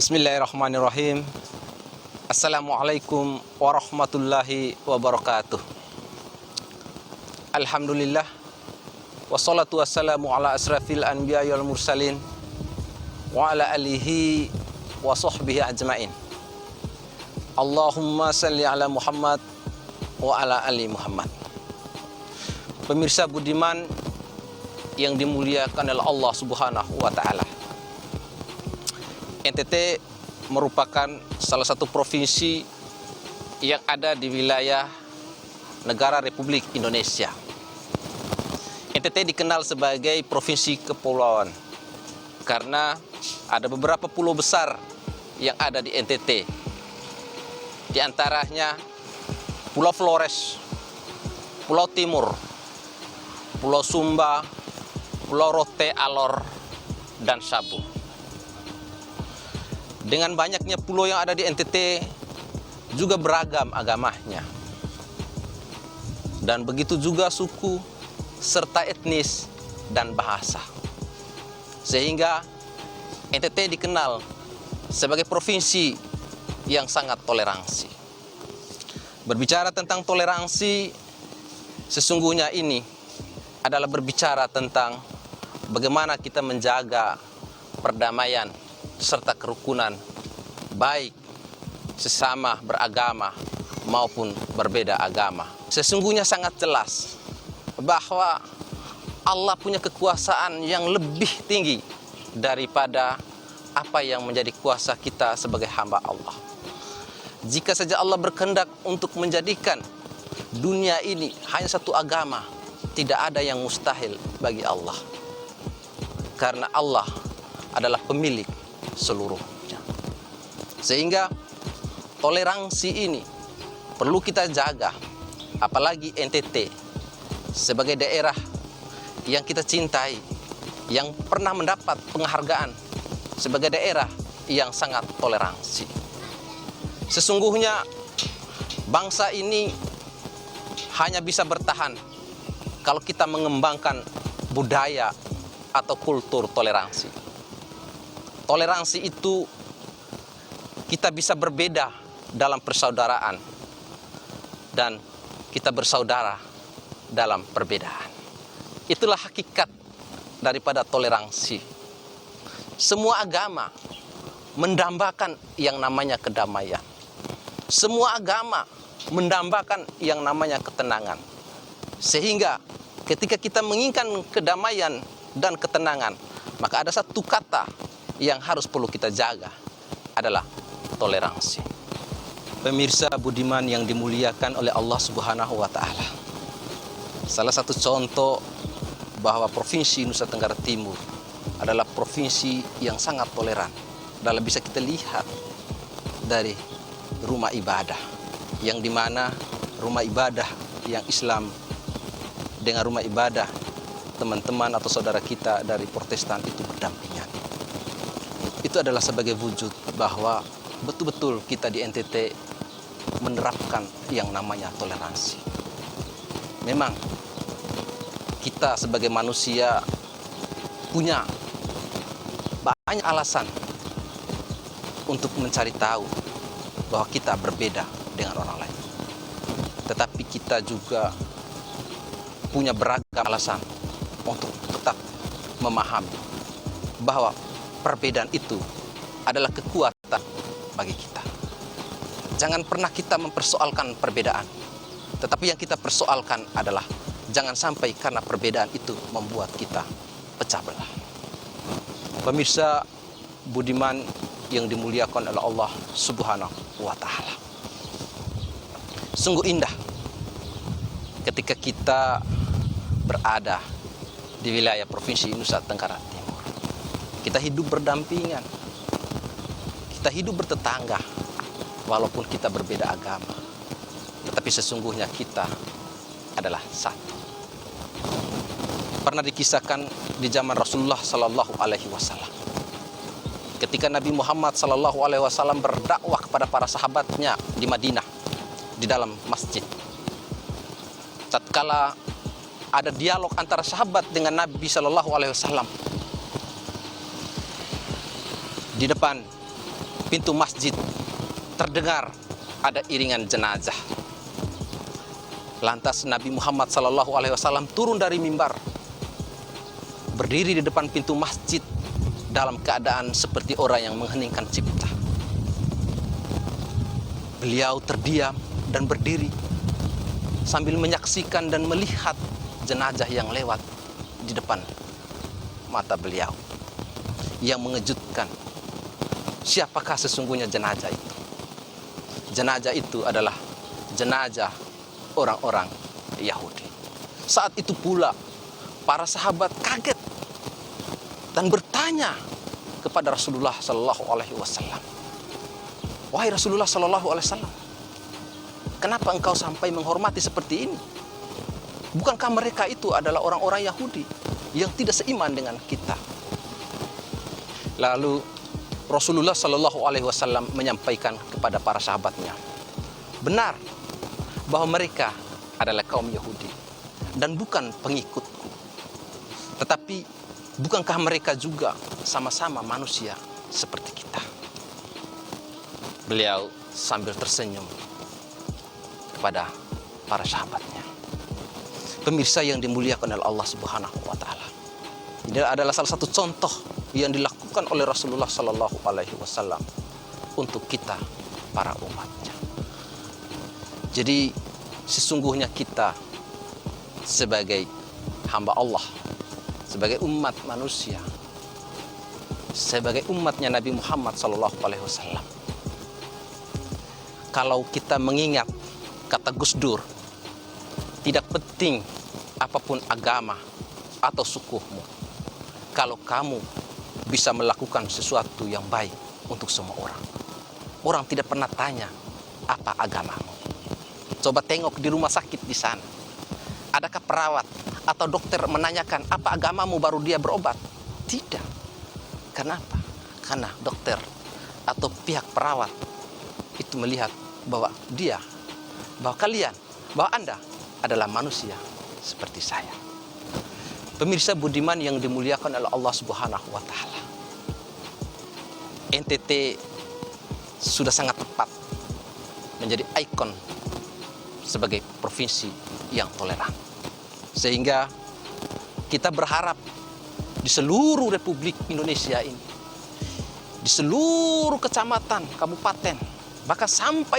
Bismillahirrahmanirrahim. Assalamualaikum warahmatullahi wabarakatuh. Alhamdulillah. Wassalatu wassalamu ala asrafil anbiya wal mursalin wa ala alihi wa sahbihi ajmain. Allahumma salli ala Muhammad wa ala ali Muhammad. Pemirsa budiman yang dimuliakan oleh Allah Subhanahu wa taala. NTT merupakan salah satu provinsi yang ada di wilayah negara Republik Indonesia. NTT dikenal sebagai provinsi kepulauan karena ada beberapa pulau besar yang ada di NTT. Di antaranya Pulau Flores, Pulau Timur, Pulau Sumba, Pulau Rote Alor, dan Sabu. Dengan banyaknya pulau yang ada di NTT, juga beragam agamanya. Dan begitu juga suku, serta etnis dan bahasa. Sehingga NTT dikenal sebagai provinsi yang sangat toleransi. Berbicara tentang toleransi, sesungguhnya ini adalah berbicara tentang bagaimana kita menjaga perdamaian serta kerukunan baik sesama beragama maupun berbeda agama. Sesungguhnya sangat jelas bahwa Allah punya kekuasaan yang lebih tinggi daripada apa yang menjadi kuasa kita sebagai hamba Allah. Jika saja Allah berkehendak untuk menjadikan dunia ini hanya satu agama, tidak ada yang mustahil bagi Allah. Karena Allah adalah pemilik seluruhnya. Sehingga toleransi ini perlu kita jaga, apalagi NTT sebagai daerah yang kita cintai, yang pernah mendapat penghargaan sebagai daerah yang sangat toleransi. Sesungguhnya bangsa ini hanya bisa bertahan kalau kita mengembangkan budaya atau kultur toleransi. Toleransi itu kita bisa berbeda dalam persaudaraan dan kita bersaudara dalam perbedaan. Itulah hakikat daripada toleransi. Semua agama mendambakan yang namanya kedamaian. Semua agama mendambakan yang namanya ketenangan. Sehingga ketika kita menginginkan kedamaian dan ketenangan, maka ada satu kata yang harus perlu kita jaga adalah toleransi. Pemirsa budiman yang dimuliakan oleh Allah Subhanahu wa taala. Salah satu contoh bahwa Provinsi Nusa Tenggara Timur adalah provinsi yang sangat toleran. Dalam bisa kita lihat dari rumah ibadah, yang dimana rumah ibadah yang Islam dengan rumah ibadah teman-teman atau saudara kita dari Protestan itu berdampingan. Itu adalah sebagai wujud bahwa betul-betul kita di NTT menerapkan yang namanya toleransi. Memang kita sebagai manusia punya banyak alasan untuk mencari tahu bahwa kita berbeda dengan orang lain. Tetapi kita juga punya beragam alasan untuk tetap memahami bahwa perbedaan itu adalah kekuatan bagi kita. Jangan pernah kita mempersoalkan perbedaan. Tetapi yang kita persoalkan adalah jangan sampai karena perbedaan itu membuat kita pecah belah. Pemirsa budiman yang dimuliakan oleh Allah Subhanahu wa taala. Sungguh indah ketika kita berada di wilayah Provinsi Nusa Tenggara Timur. Kita hidup berdampingan, kita hidup bertetangga, walaupun kita berbeda agama. Tetapi sesungguhnya kita adalah satu. Pernah dikisahkan di zaman Rasulullah Sallallahu Alaihi Wasallam, ketika Nabi Muhammad Sallallahu Alaihi Wasallam berdakwah kepada para sahabatnya di Madinah, di dalam masjid. Tatkala ada dialog antara sahabat dengan Nabi Sallallahu Alaihi Wasallam, di depan pintu masjid terdengar ada iringan jenazah. Lantas Nabi Muhammad SAW turun dari mimbar, berdiri di depan pintu masjid dalam keadaan seperti orang yang mengheningkan cipta. Beliau terdiam dan berdiri sambil menyaksikan dan melihat jenazah yang lewat di depan mata beliau. Yang mengejutkan, siapakah sesungguhnya jenazah itu? Jenazah itu adalah jenazah orang-orang Yahudi. Saat itu pula para sahabat kaget dan bertanya kepada Rasulullah Sallallahu Alaihi Wasallam, wahai Rasulullah Sallallahu Alaihi Wasallam, kenapa engkau sampai menghormati seperti ini? Bukankah mereka itu adalah orang-orang Yahudi yang tidak seiman dengan kita? Lalu Rasulullah Sallallahu Alaihi Wasallam menyampaikan kepada para sahabatnya, benar bahwa mereka adalah kaum Yahudi dan bukan pengikutku. Tetapi bukankah mereka juga sama-sama manusia seperti kita? Beliau sambil tersenyum kepada para sahabatnya. Pemirsa yang dimuliakan oleh Allah Subhanahu wa taala. Ini adalah salah satu contoh yang dilakukan oleh Rasulullah Sallallahu Alaihi Wasallam untuk kita para umatnya. Jadi sesungguhnya kita sebagai hamba Allah, sebagai umat manusia, sebagai umatnya Nabi Muhammad Sallallahu Alaihi Wasallam, kalau kita mengingat kata Gus Dur, tidak penting apapun agama atau sukumu, kalau kamu bisa melakukan sesuatu yang baik untuk semua orang. Orang tidak pernah tanya apa agamamu. Coba tengok di rumah sakit di sana. Adakah perawat atau dokter menanyakan apa agamamu baru dia berobat? Tidak. Kenapa? Karena dokter atau pihak perawat itu melihat bahwa kalian, bahwa Anda adalah manusia seperti saya. Pemirsa budiman yang dimuliakan oleh Allah Subhanahu wa taala. NTT sudah sangat tepat menjadi ikon sebagai provinsi yang toleran. Sehingga kita berharap di seluruh Republik Indonesia ini, di seluruh kecamatan, kabupaten, bahkan sampai